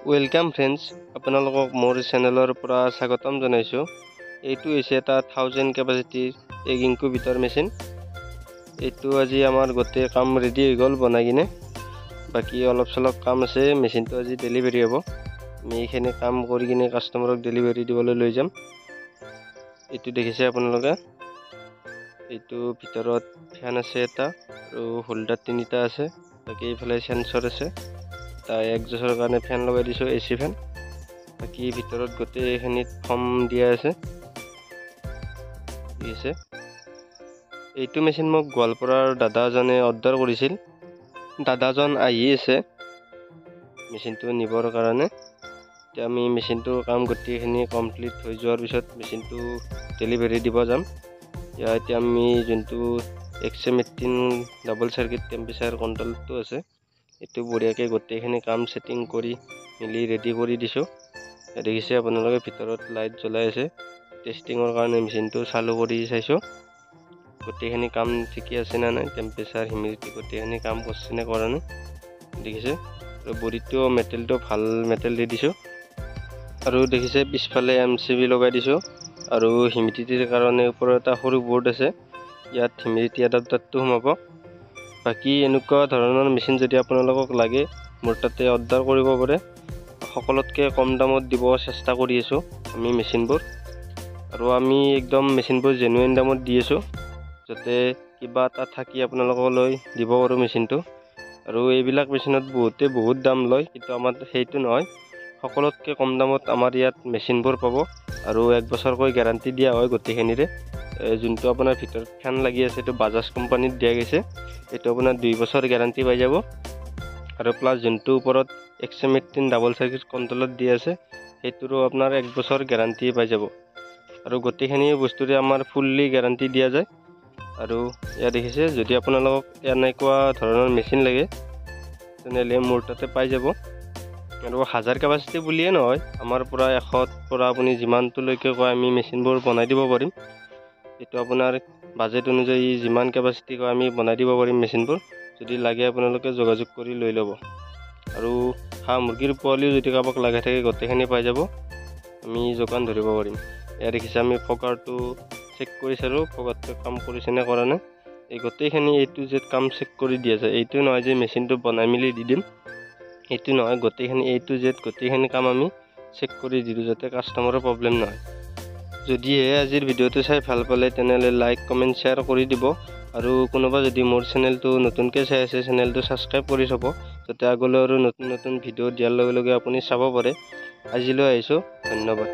Welcome friends, আপোনালোকক মোৰ চেনেলৰ পৰা স্বাগতম জনাইছোঁ। এইটো হৈছে এটা 1000 কেপাচিটিৰ এগ ইনকুবেটৰ মেচিন। এইটো আজি আমাৰ গোটেই কাম ৰেডি হৈ গ'ল বনাই কিনে, বাকি অলপ চলপ কাম আছে। মেচিনটো আজি ডেলিভাৰী হ'ব। আমি এইখিনি কাম কৰি কিনে কাষ্টমাৰক ডেলিভাৰী দিবলৈ লৈ যাম। এইটো দেখিছে আপোনালোকে, এইটো ভিতৰত ফেন আছে এটা আৰু হোল্ডাৰ 3টা আছে। বাকি এইফালে সেন্সৰ আছে, একজোছৰ কাৰণে ফেন লগাই দিছোঁ, এচি ফেন। বাকি ভিতৰত গোটেইখিনিত ফৰ্ম দিয়া আছে। এইটো মেচিন মোক গোৱালপাৰাৰ দাদাজনে অৰ্ডাৰ কৰিছিল। দাদাজন আহি আছে মেচিনটো নিবৰ কাৰণে। এতিয়া আমি মেচিনটোৰ কাম গোটেইখিনি কমপ্লিট হৈ যোৱাৰ পিছত মেচিনটো ডেলিভাৰী দিব যাম। এতিয়া আমি যোনটো XM18 ডাবল চাৰ্কিট টেম্পাৰেচাৰ কণ্ট্ৰলটো আছে, এইটো বঢ়িয়াকৈ গোটেইখিনি কাম সেটিং কৰি মিলি ৰেডি কৰি দিছোঁ। দেখিছে আপোনালোকে ভিতৰত লাইট জ্বলাই আছে। টেষ্টিঙৰ কাৰণে মেচিনটো চালু কৰি চাইছোঁ, গোটেইখিনি কাম ঠিকে আছে নে নাই, টেম্পাৰেচাৰ হিউমিডিটি গোটেইখিনি কাম কৰিছে নে কৰা নাই দেখিছে। আৰু বডিটো মেটেলটো ভাল মেটেল দি দিছোঁ। আৰু দেখিছে পিছফালে MCB লগাই দিছোঁ। আৰু হিউমিডিটিৰ কাৰণে ওপৰত এটা সৰু বৰ্ড আছে, ইয়াত হিউমিডিটি এডাপ্টাৰটো সোমাব। বাকি এনেকুৱা ধৰণৰ মেচিন যদি আপোনালোকক লাগে, মোৰ তাতে অৰ্ডাৰ কৰিব পাৰে। সকলোতকৈ কম দামত দিব চেষ্টা কৰি আছোঁ আমি মেচিনবোৰ। আৰু আমি একদম মেচিনবোৰ জেনুইন দামত দি আছোঁ, যাতে কিবা এটা থাকি আপোনালোকলৈ দিব পাৰোঁ মেচিনটো। আৰু এইবিলাক মেচিনত বহুত দাম লয়, কিন্তু আমাৰ সেইটো নহয়। সকলোতকৈ কম দামত আমাৰ ইয়াত মেচিনবোৰ পাব। আৰু 1 বছৰকৈ গেৰাণ্টি দিয়া হয় গোটেইখিনিৰে। যোনটো আপোনাৰ ভিতৰত ফেন লাগি আছে, এইটো বাজাজ কোম্পানীত দিয়া গৈছে। এইটো আপোনাৰ 2 বছৰ গেৰাণ্টি পাই যাব। আৰু প্লাছ যোনটো ওপৰত XM18 ডাবল চাৰ্কিট কণ্ট্ৰলত দি আছে, সেইটোৰো আপোনাৰ 1 বছৰ গেৰাণ্টি পাই যাব। আৰু গোটেইখিনি বস্তুৰে আমাৰ ফুল্লি গেৰাণ্টি দিয়া যায়। আৰু ইয়াত দেখিছে, যদি আপোনালোকক এনেকুৱা ধৰণৰ মেচিন লাগে তেনেহ'লে মোৰ তাতে পাই যাব। আৰু 1000 কেপাচিটি বুলিয়ে নহয়, আমাৰ পৰা 100ৰ পৰা আপুনি যিমানটোলৈকে কয় আমি মেচিনবোৰ বনাই দিব পাৰিম। এইটো আপোনাৰ বাজেট অনুযায়ী যিমান কেপাচিটি কয় আমি বনাই দিব পাৰিম মেচিনবোৰ। যদি লাগে আপোনালোকে যোগাযোগ কৰি লৈ ল'ব। আৰু হাঁহ মুৰ্গীৰ পোৱালিও যদি কাৰোবাক লাগে থাকে, গোটেইখিনি পাই যাব, আমি যোগান ধৰিব পাৰিম। এয়া দেখিছে, আমি ফকাৰটো চেক কৰি চালোঁ, ফকাৰটো কাম কৰিছে নে কৰা নাই। এই গোটেইখিনি A to Z কাম চেক কৰি দিয়া যায়। এইটো নহয় যে মেচিনটো বনাই মেলি দি দিম, এইটো নহয়। গোটেইখিনি A to Z গোটেইখিনি কাম আমি চেক কৰি দিলোঁ, যাতে কাষ্টমাৰৰ প্ৰব্লেম নহয়। যদিহে আজিৰ ভিডিঅ'টো চাই ভাল পালে তেনেহ'লে লাইক কমেণ্ট শ্বেয়াৰ কৰি দিব। আৰু কোনোবা যদি মোৰ চেনেলটো নতুনকৈ চাই আছে, চেনেলটো ছাবস্ক্ৰাইব কৰি থ'ব, যাতে আগলৈ আৰু নতুন ভিডিঅ' দিয়াৰ লগে লগে আপুনি চাব পাৰে। আজিলৈ আহিছোঁ, ধন্যবাদ।